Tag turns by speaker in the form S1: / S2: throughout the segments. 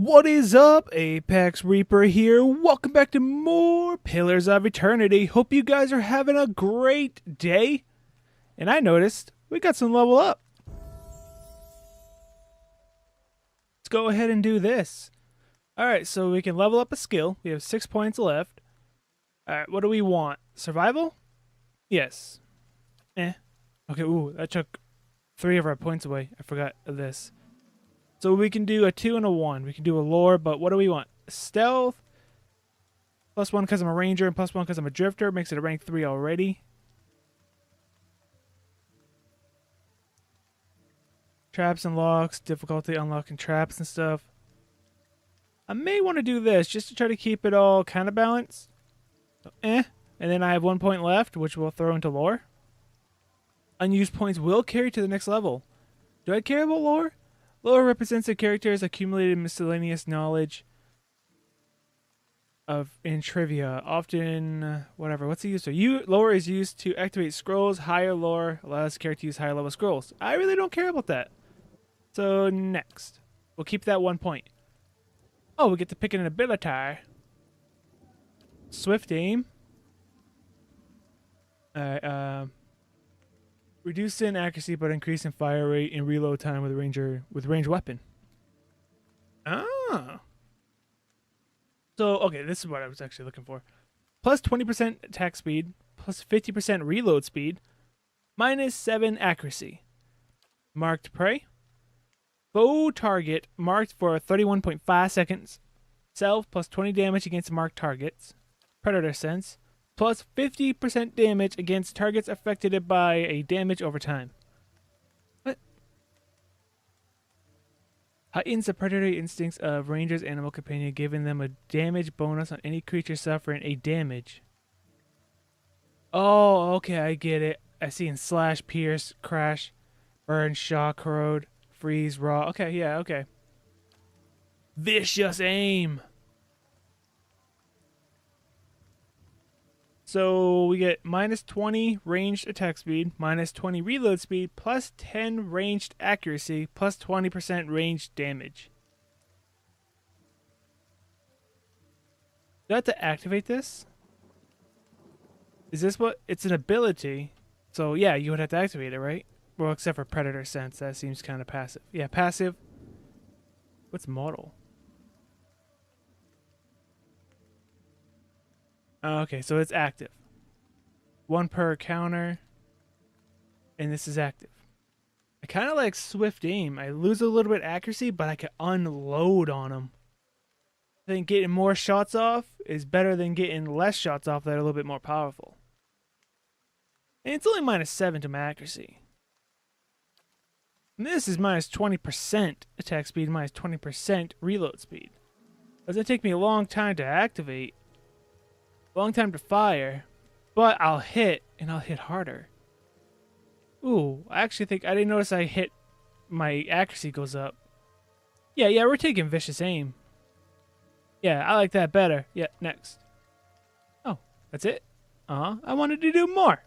S1: What is up? ApexReaper here. Welcome back to more Pillars of Eternity. Hope you guys are having a great day. And I noticed we got some level up. Let's go ahead and do this. Alright, so we can level up a skill. We have 6 points left. Alright, what do we want? Survival? Yes. Okay, ooh, that took 3 of our points away. I forgot this. So we can do a 2 and a 1. We can do a lore, but what do we want? Stealth. +1 because I'm a ranger and +1 because I'm a drifter. Makes it a rank 3 already. Traps and locks. Difficulty unlocking traps and stuff. I may want to do this just to try to keep it all kind of balanced. So, And then I have 1 point left, which we'll throw into lore. Unused points will carry to the next level. Do I care about lore? Lore represents a character's accumulated miscellaneous knowledge in trivia. Often, whatever. What's it used for? Lore is used to activate scrolls. Higher lore allows the character to use higher level scrolls. I really don't care about that. So next, we'll keep that 1 point. Oh, we get to pick an ability. Swift aim. Reduce in accuracy, but increase in fire rate and reload time with ranged weapon. Ah. So, okay, this is what I was actually looking for. Plus 20% attack speed, plus 50% reload speed, -7 accuracy. Marked prey. Bow target marked for 31.5 seconds. Self plus 20 damage against marked targets. Predator sense. Plus 50% damage against targets affected by a damage over time. What? Heightens the predatory instincts of Ranger's animal companion, giving them a damage bonus on any creature suffering a damage. Oh, okay, I get it. I see in slash, pierce, crash, burn, shock, corrode, freeze, raw. Okay, yeah, okay. Vicious aim. So we get -20 ranged attack speed, -20 reload speed, plus 10 ranged accuracy, plus 20% ranged damage. Do I have to activate this? Is this what? It's an ability. So yeah, you would have to activate it, right? Well, except for Predator Sense. That seems kind of passive. Yeah, passive. What's model? Okay, so it's active. 1 per counter. And this is active. I kind of like swift aim. I lose a little bit accuracy, but I can unload on them. I think getting more shots off is better than getting less shots off that are a little bit more powerful. And it's only -7 to my accuracy. And this is -20% attack speed, -20% reload speed. Does it take me a long time to activate? Long time to fire, but I'll hit, and I'll hit harder. Ooh, I actually think I didn't notice I hit. My accuracy goes up. Yeah, we're taking vicious aim. Yeah, I like that better. Yeah, next. Oh, that's it? I wanted to do more.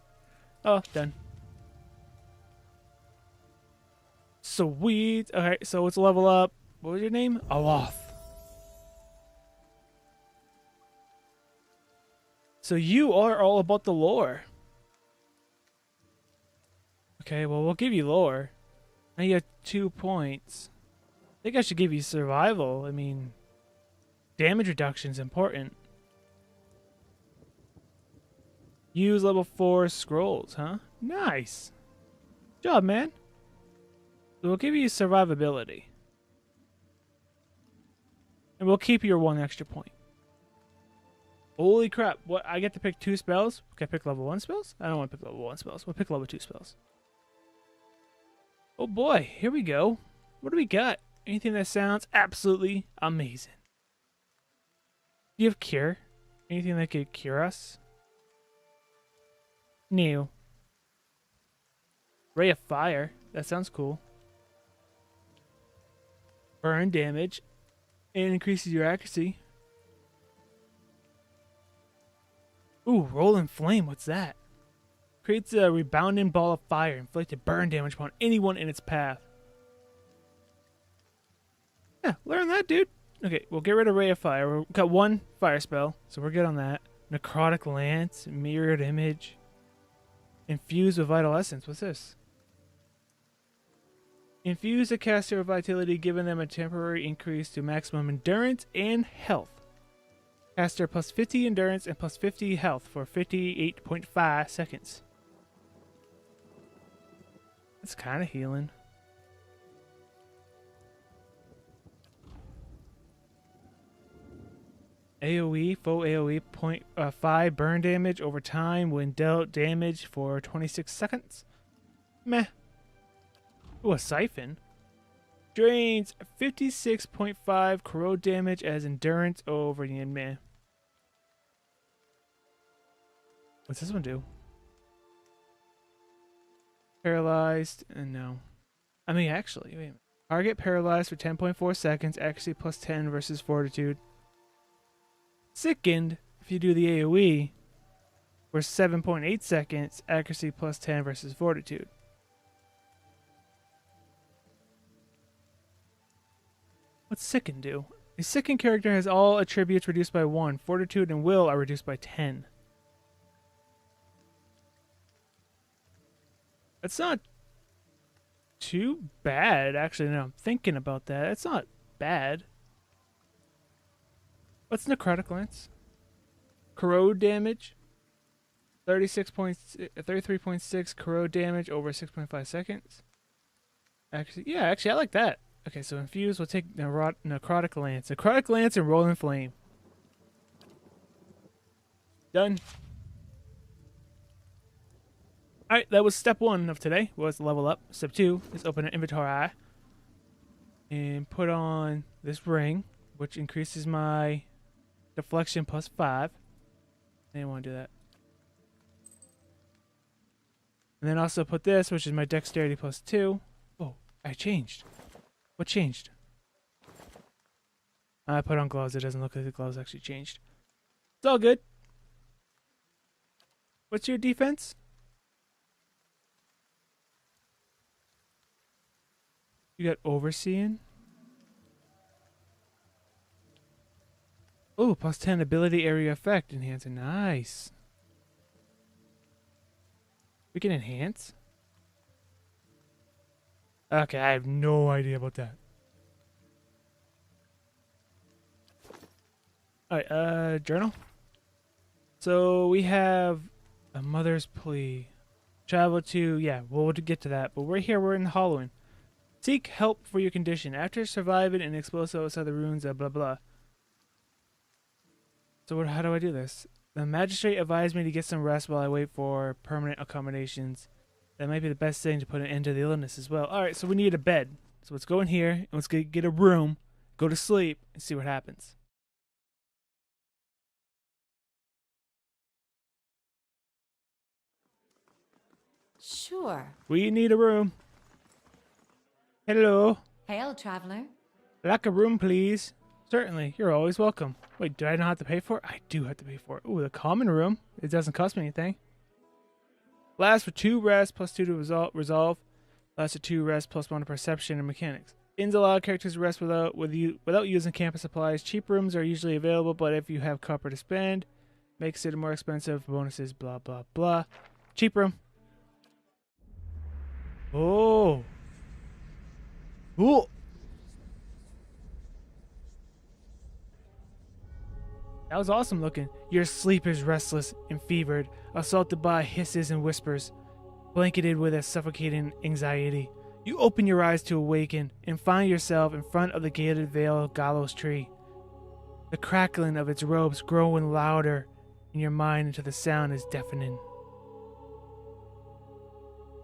S1: Oh, done. Sweet. Okay, so let's level up. What was your name? Aloth. So you are all about the lore. Okay, well, we'll give you lore. Now you have 2 points. I think I should give you survival. I mean, damage reduction is important. Use level 4 scrolls, huh? Nice. Good job, man. So we'll give you survivability. And we'll keep your 1 extra point. Holy crap, what, I get to pick 2 spells? Can I pick level 1 spells? I don't want to pick level 1 spells. We'll pick level 2 spells. Oh boy, here we go. What do we got? Anything that sounds absolutely amazing. Do you have cure? Anything that could cure us? New. Ray of fire. That sounds cool. Burn damage. And increases your accuracy. Ooh, rolling flame, what's that? Creates a rebounding ball of fire, inflicted burn damage upon anyone in its path. Yeah, learn that, dude. Okay, we'll get rid of Ray of Fire. We've got one fire spell, so we're good on that. Necrotic Lance, Mirrored Image. Infused with Vital Essence. What's this? Infuse a caster with vitality, giving them a temporary increase to maximum endurance and health. Caster plus 50 endurance and plus 50 health for 58.5 seconds. That's kind of healing. AoE, full AoE, 0.5 burn damage over time when dealt damage for 26 seconds. Meh. Ooh, a siphon. Drains 56.5 corrode damage as endurance over the meh. What's this one do? Paralyzed? No. I mean, actually, wait a minute. Target paralyzed for 10.4 seconds, accuracy plus 10 versus fortitude. Sickened, if you do the AoE, for 7.8 seconds, accuracy plus 10 versus fortitude. What's Sicken do? A Sicken character has all attributes reduced by 1. Fortitude and will are reduced by 10. That's not too bad, actually. Now I'm thinking about that. That's not bad. What's Necrotic Lance? Corrode damage. 33.6 corrode damage over 6.5 seconds. Actually, I like that. Okay, so infuse, we'll take Necrotic Lance. Necrotic Lance and Rolling Flame. Done. Alright, that was step 1 of today, was level up. Step 2 is open an inventory and put on this ring, which increases my deflection plus 5. I didn't want to do that. And then also put this, which is my dexterity plus 2. Oh, I changed. What changed? I put on gloves. It doesn't look like the gloves actually changed. It's all good. What's your defense? You got Overseeing. Oh, plus 10 ability area effect enhancer. Nice. We can enhance? Okay, I have no idea about that. Alright, journal. So we have a mother's plea. Travel to, we'll get to that. But we're here, we're in the Halloween. Seek help for your condition. After surviving an explosive outside the ruins of blah blah. So how do I do this? The magistrate advised me to get some rest while I wait for permanent accommodations. That might be the best thing to put an end to the illness as well. Alright, so we need a bed. So let's go in here and let's get a room, go to sleep, and see what happens.
S2: Sure.
S1: We need a room. Hello.
S2: Hail, traveler.
S1: Like a room, please. Certainly, you're always welcome. Wait, do I not have to pay for it? I do have to pay for it. Ooh, the common room. It doesn't cost me anything. Lasts for 2 rest plus 2 to resolve. Lasts for 2 rest plus 1 to perception and mechanics. Inns allow characters to rest without using campus supplies. Cheap rooms are usually available, but if you have copper to spend, makes it more expensive. Bonuses, blah, blah, blah. Cheap room. Oh. Ooh. That was awesome looking. Your sleep is restless and fevered, assaulted by hisses and whispers, blanketed with a suffocating anxiety. You open your eyes to awaken and find yourself in front of the gated veil gallows tree. The crackling of its robes growing louder in your mind until the sound is deafening.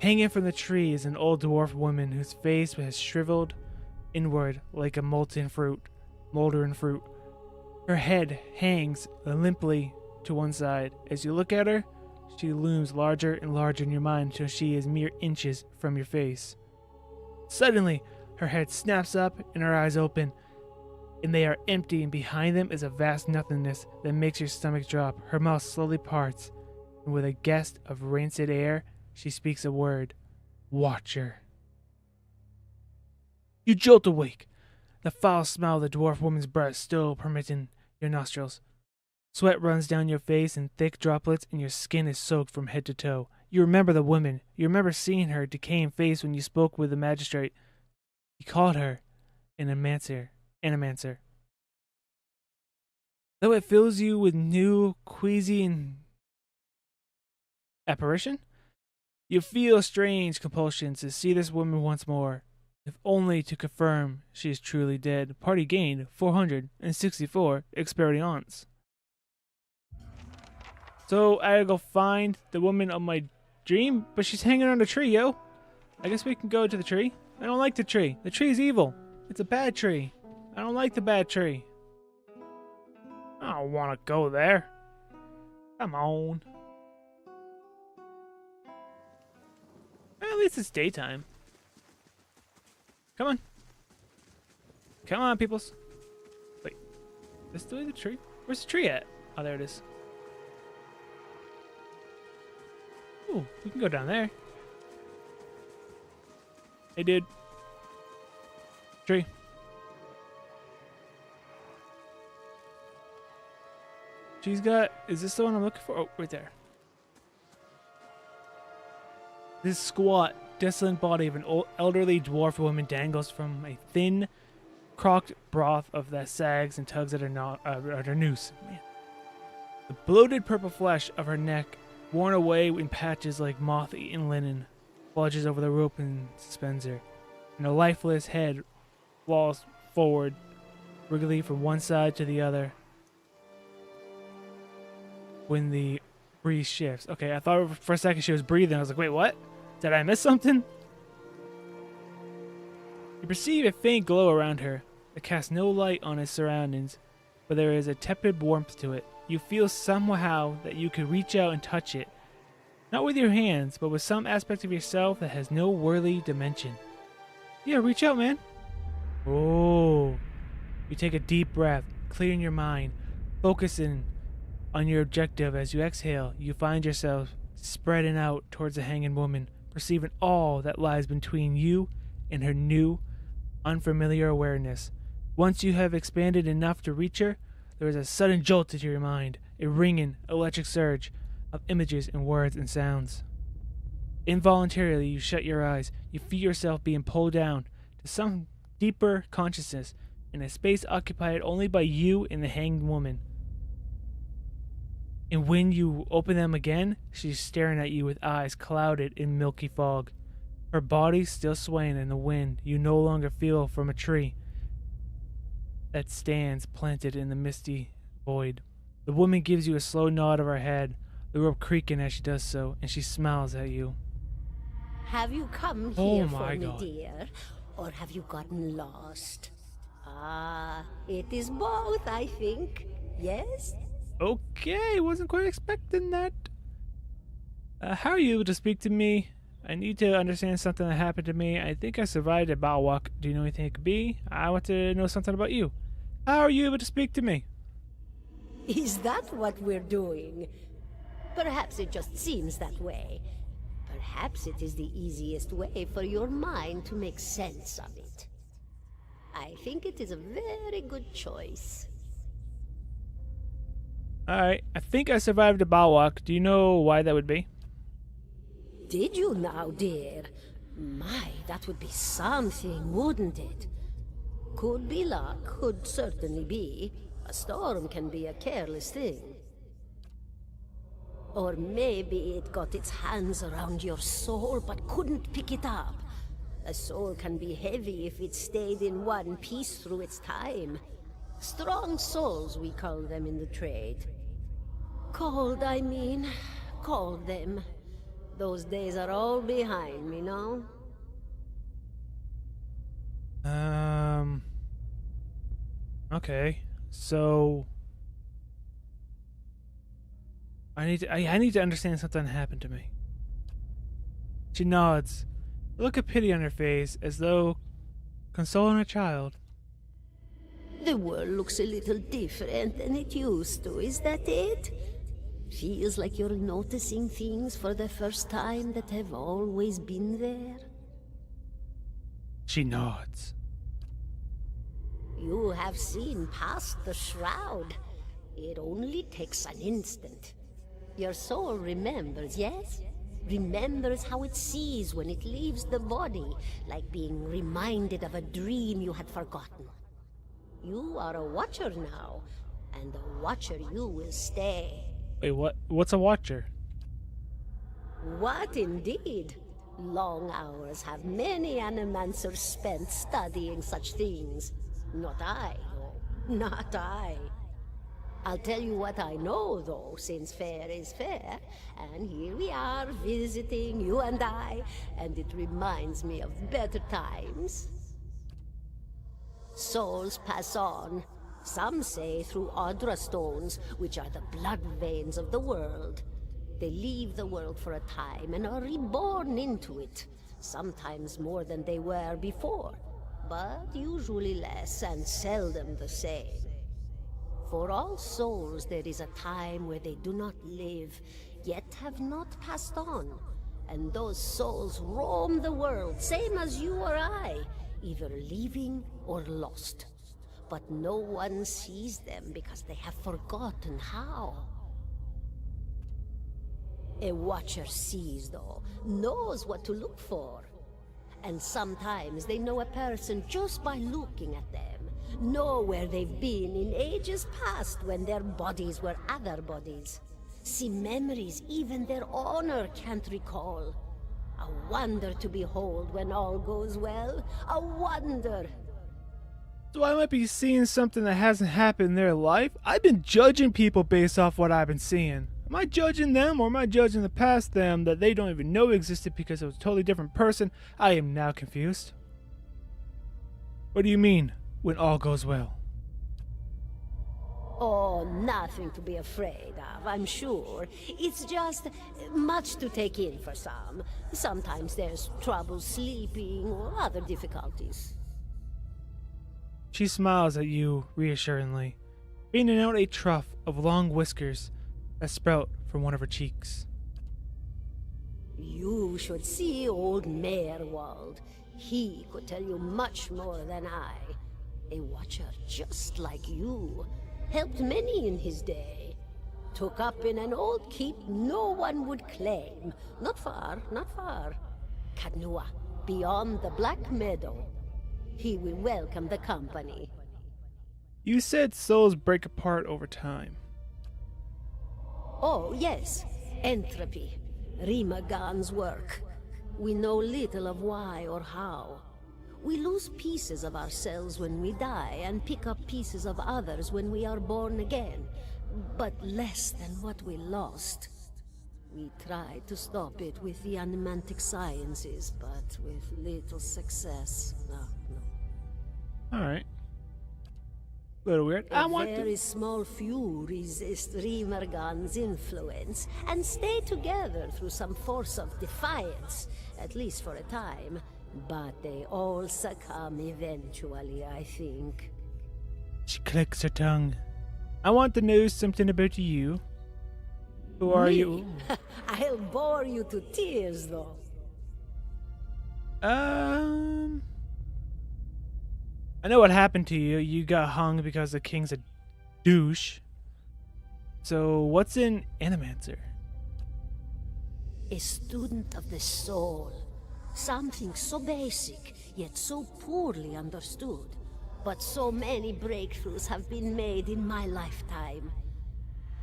S1: Hanging from the tree is an old dwarf woman whose face has shriveled inward like a moldering fruit. Her head hangs limply to one side. As you look at her, she looms larger and larger in your mind until she is mere inches from your face. Suddenly, her head snaps up and her eyes open, and they are empty, and behind them is a vast nothingness that makes your stomach drop. Her mouth slowly parts, and with a gust of rancid air, she speaks a word. Watcher. You jolt awake. the foul smell of the dwarf woman's breath still permitting your nostrils. Sweat runs down your face in thick droplets, and your skin is soaked from head to toe. You remember the woman. You remember seeing her decaying face when you spoke with the magistrate. He called her an animancer. Though it fills you with new, queasy, and apparition, you feel a strange compulsion to see this woman once more, if only to confirm she is truly dead. Party gained 464 experience. So I gotta go find the woman of my dream, but she's hanging on a tree, yo. I guess we can go to the tree. I don't like the tree. The tree's evil. It's a bad tree. I don't like the bad tree. I don't want to go there. Come on. Well, at least it's daytime. Come on. Come on, peoples. Wait. Is this the tree? Where's the tree at? Oh, there it is. Ooh, we can go down there. Hey, dude. Tree. She's got... Is this the one I'm looking for? Oh, right there. This squat, desolate body of an elderly dwarf woman dangles from a thin, crocked broth of that sags and tugs at her noose. Man. The bloated purple flesh of her neck, worn away in patches like moth-eaten linen, bulges over the rope and suspends her, and her lifeless head falls forward, wriggling from one side to the other when the breeze shifts. Okay, I thought for a second she was breathing. I was like, wait, what? Did I miss something? You perceive a faint glow around her that casts no light on its surroundings, but there is a tepid warmth to it. You feel somehow that you could reach out and touch it, not with your hands, but with some aspect of yourself that has no worldly dimension. Yeah, reach out, man. Oh. You take a deep breath, clearing your mind, focusing on your objective. As you exhale, you find yourself spreading out towards the hanging woman, perceiving all that lies between you and her new, unfamiliar awareness. Once you have expanded enough to reach her, there is a sudden jolt into your mind, a ringing, electric surge of images and words and sounds. Involuntarily, you shut your eyes. You feel yourself being pulled down to some deeper consciousness in a space occupied only by you and the hanged woman. And when you open them again, she's staring at you with eyes clouded in milky fog. Her body still swaying in the wind you no longer feel from a tree that stands planted in the misty void. The woman gives you a slow nod of her head, the rope creaking as she does so, and she smiles at you.
S3: Have you come here for me, dear? Or have you gotten lost? Ah, it is both, I think. Yes?
S1: Okay, wasn't quite expecting that. How are you able to speak to me? I need to understand something that happened to me. I think I survived a battle walk. Do you know anything it could be? I want to know something about you. How are you able to speak to me?
S3: Is that what we're doing? Perhaps it just seems that way. Perhaps it is the easiest way for your mind to make sense of it. I think it is a very good choice.
S1: Alright, I think I survived a battle walk. Do you know why that would be?
S3: Did you now, dear? My, that would be something, wouldn't it? Could be luck, could certainly be. A storm can be a careless thing. Or maybe it got its hands around your soul but couldn't pick it up. A soul can be heavy if it stayed in one piece through its time. Strong souls, we call them in the trade. Cold, I mean. Called them. Those days are all behind me, no?
S1: Okay. So I need to understand something that happened to me. She nods. A look of pity on her face, as though consoling a child.
S3: The world looks a little different than it used to, is that it? Feels like you're noticing things for the first time that have always been there.
S1: She nods.
S3: You have seen past the shroud. It only takes an instant. Your soul remembers, yes? Remembers how it sees when it leaves the body, like being reminded of a dream you had forgotten. You are a watcher now, and a watcher you will stay.
S1: Wait, what? What's a watcher?
S3: What indeed? Long hours have many animancers spent studying such things. Not I, no, not I. I'll tell you what I know, though, since fair is fair, and here we are visiting, you and I, and it reminds me of better times. Souls pass on. Some say through Audra stones, which are the blood veins of the world. They leave the world for a time and are reborn into it, sometimes more than they were before, but usually less and seldom the same. For all souls there is a time where they do not live, yet have not passed on, and those souls roam the world, same as you or I, either leaving or lost. But no one sees them because they have forgotten how. A watcher sees, though, knows what to look for. And sometimes they know a person just by looking at them, know where they've been in ages past when their bodies were other bodies. See memories even their owner can't recall. A wonder to behold when all goes well. A wonder!
S1: So I might be seeing something that hasn't happened in their life? I've been judging people based off what I've been seeing. Am I judging them, or am I judging the past them that they don't even know existed because it was a totally different person? I am now confused. What do you mean, when all goes well?
S3: Oh, nothing to be afraid of, I'm sure. It's just much to take in for some. Sometimes there's trouble sleeping or other difficulties.
S1: She smiles at you reassuringly, beating out a trough of long whiskers that sprout from one of her cheeks.
S3: You should see old Meerwald. He could tell you much more than I. A watcher just like you. Helped many in his day. Took up in an old keep no one would claim. Not far, not far. Kadnua, beyond the Black Meadow. He will welcome the company.
S1: You said souls break apart over time.
S3: Oh, yes. Entropy. Rimagan's work. We know little of why or how. We lose pieces of ourselves when we die and pick up pieces of others when we are born again, but less than what we lost. We tried to stop it with the animantic sciences, but with little success. No.
S1: Alright. Little weird.
S3: A very small few resist Rimergan's influence and stay together through some force of defiance, at least for a time. But they all succumb eventually, I think.
S1: She clicks her tongue. I want to know something about you. Who are you?
S3: I'll bore you to tears, though.
S1: I know what happened to you. You got hung because the king's a douche. So, what's an animancer?
S3: A student of the soul. Something so basic, yet so poorly understood. But so many breakthroughs have been made in my lifetime.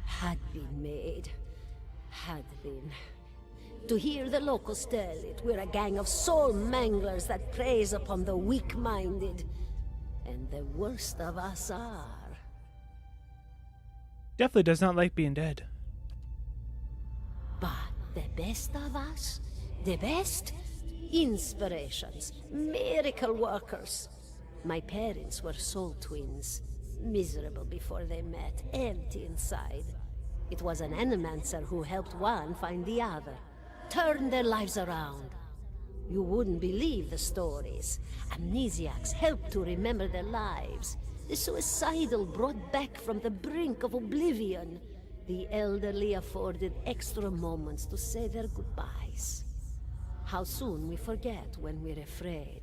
S3: Had been made. Had been. To hear the locals tell it, we're a gang of soul manglers that preys upon the weak-minded. And the worst of us are.
S1: Definitely does not like being dead.
S3: But the best of us? The best? Inspirations, miracle workers. My parents were soul twins, miserable before they met, empty inside. It was an animancer who helped one find the other, turned their lives around. You wouldn't believe the stories. Amnesiacs helped to remember their lives. The suicidal brought back from the brink of oblivion. The elderly afforded extra moments to say their goodbyes. How soon we forget when we're afraid.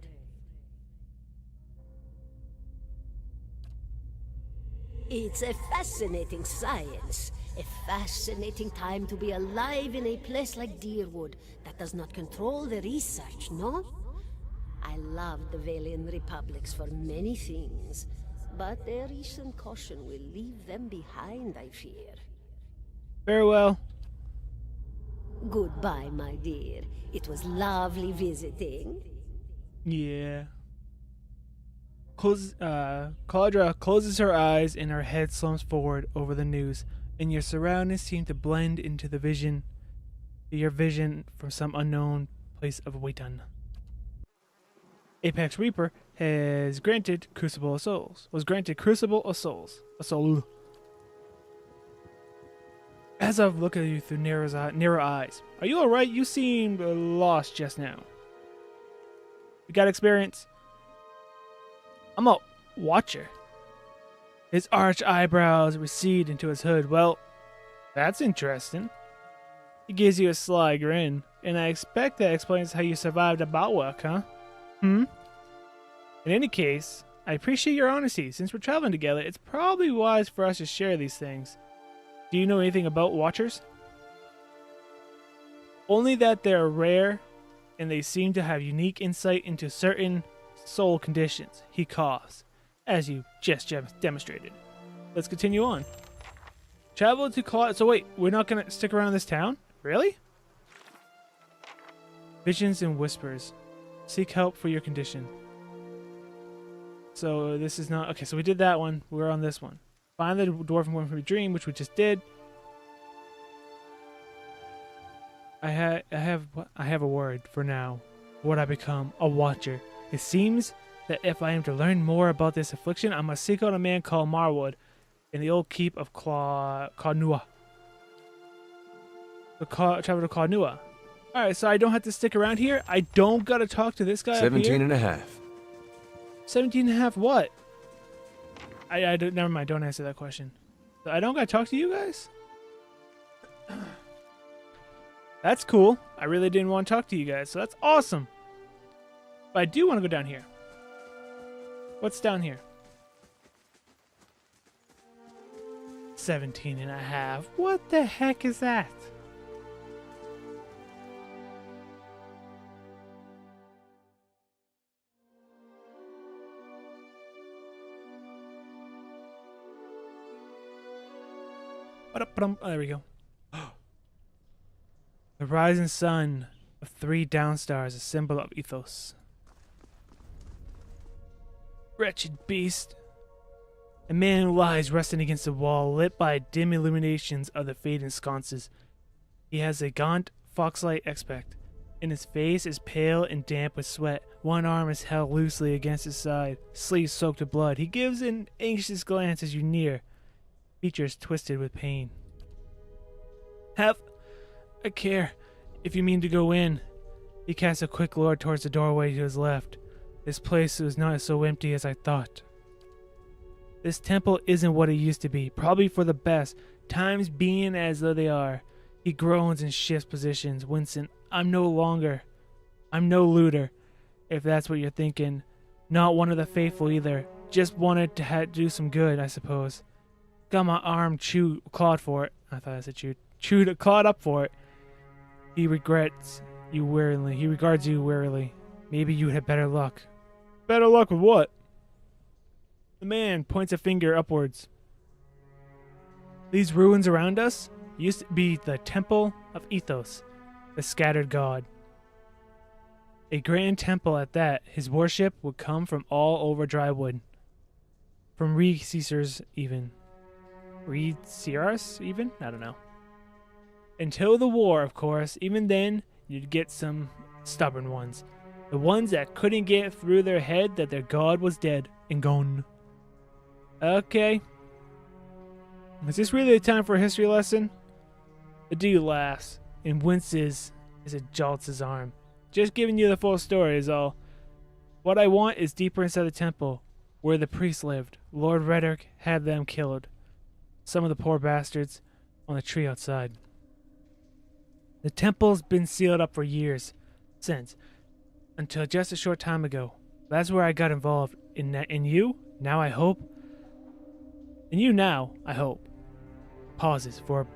S3: It's a fascinating science. A fascinating time to be alive in a place like Deerwood that does not control the research, no? I love the Valian Republics for many things, but their recent caution will leave them behind, I fear.
S1: Farewell.
S3: Goodbye, my dear. It was lovely visiting.
S1: Yeah. Calandra closes her eyes and her head slumps forward over the news, and your surroundings seem to blend into your vision from some unknown place of Waitan. ApexReaper was granted Crucible of Souls. A soul. As I've looked at you through narrow eyes, are you alright? You seemed lost just now. You got experience? I'm a watcher. His arched eyebrows recede into his hood. Well, that's interesting. He gives you a sly grin, and I expect that explains how you survived a botwork, huh? In any case, I appreciate your honesty. Since we're traveling together, it's probably wise for us to share these things. Do you know anything about Watchers? Only that they're rare, and they seem to have unique insight into certain soul conditions. He coughs, as you just demonstrated. Let's continue on. Travel to Claw. So wait, we're not going to stick around this town? Really? Visions and whispers. Seek help for your condition. So this is not... Okay, so we did that one. We're on this one. Find the dwarven woman from your dream, which we just did. I have a word for now. Would I become a watcher? It seems that if I am to learn more about this affliction, I must seek out a man called Marwood in the old keep of Cawnua. Travel to Cawnua. Alright, so I don't have to stick around here. I don't gotta talk to this guy
S4: 17
S1: up here.
S4: and a half.
S1: 17 and a half what? I don't, never mind, don't answer that question. So I don't gotta talk to you guys? That's cool. I really didn't want to talk to you guys, so that's awesome. But I do want to go down here. What's down here? 17 and a half. What the heck is that? Oh, there we go. The rising sun of 3 downstars, a symbol of ethos. Wretched beast. A man who lies resting against a wall, lit by dim illuminations of the fading sconces. He has a gaunt, fox-like aspect, and his face is pale and damp with sweat. One arm is held loosely against his side, sleeves soaked with blood. He gives an anxious glance as you near, features twisted with pain. Have a care if you mean to go in. He casts a quick look towards the doorway to his left. This place was not so empty as I thought. This temple isn't what it used to be, probably for the best, times being as though they are. He groans and shifts positions, wincing. I'm no looter, if that's what you're thinking. Not one of the faithful either. Just wanted to do some good, I suppose. Got my arm clawed for it. I thought I said clawed up for it. He regards you wearily. Maybe you had better luck. Better luck with what? The man points a finger upwards. These ruins around us used to be the Temple of Ethos, the scattered god. A grand temple at that. His worship would come from all over Drywood. From Recapture even. Recapture even? I don't know. Until the war, of course. Even then, you'd get some stubborn ones. The ones that couldn't get through their head that their god was dead and gone. Okay. Is this really a time for a history lesson? The dude laughs and winces as it jolts his arm. Just giving you the full story is all. What I want is deeper inside the temple, where the priests lived. Lord Reddick had them killed. Some of the poor bastards on the tree outside. The temple's been sealed up for years since, until just a short time ago. That's where I got involved. In you, now I hope And you now, I hope, pauses for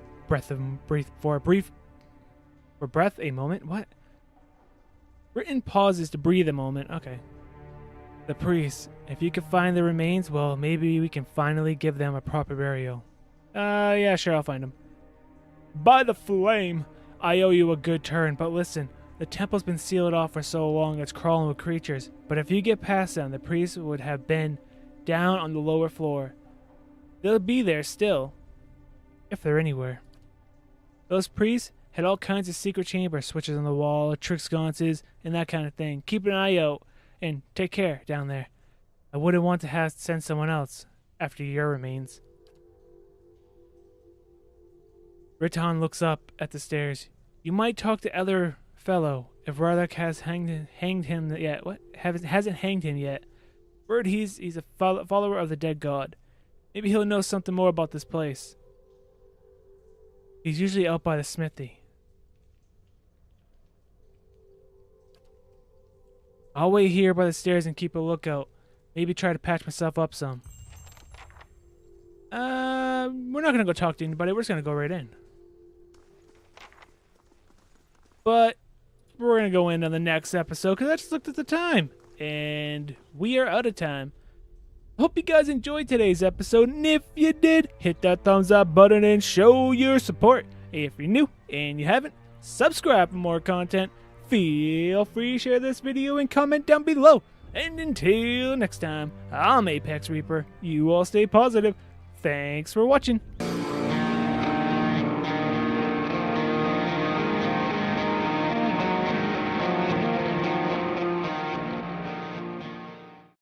S1: a moment. What? Written pauses to breathe a moment. Okay. The priest. If you can find the remains, well, maybe we can finally give them a proper burial. Yeah, sure, I'll find them. By the flame, I owe you a good turn, but listen, the temple's been sealed off for so long it's crawling with creatures, but if you get past them, the priests would have been down on the lower floor. They'll be there still, if they're anywhere. Those priests had all kinds of secret chamber switches on the wall, trick sconces, and that kind of thing. Keep an eye out, and take care down there. I wouldn't want to have to send someone else after your remains. Riton looks up at the stairs. You might talk to other fellow if Rarlock has hanged him yet. What? Hasn't hanged him yet. Word he's a follower of the dead god. Maybe he'll know something more about this place. He's usually out by the smithy. I'll wait here by the stairs and keep a lookout. Maybe try to patch myself up some. We're not gonna go talk to anybody. We're just gonna go right in. But we're gonna go in on the next episode because I just looked at the time and we are out of time. Hope you guys enjoyed today's episode, and if you did, hit that thumbs up button and show your support. If you're new and you haven't, subscribe for more content. Feel free to share this video and comment down below. And until next time, I'm ApexReaper. You all stay positive. Thanks for watching.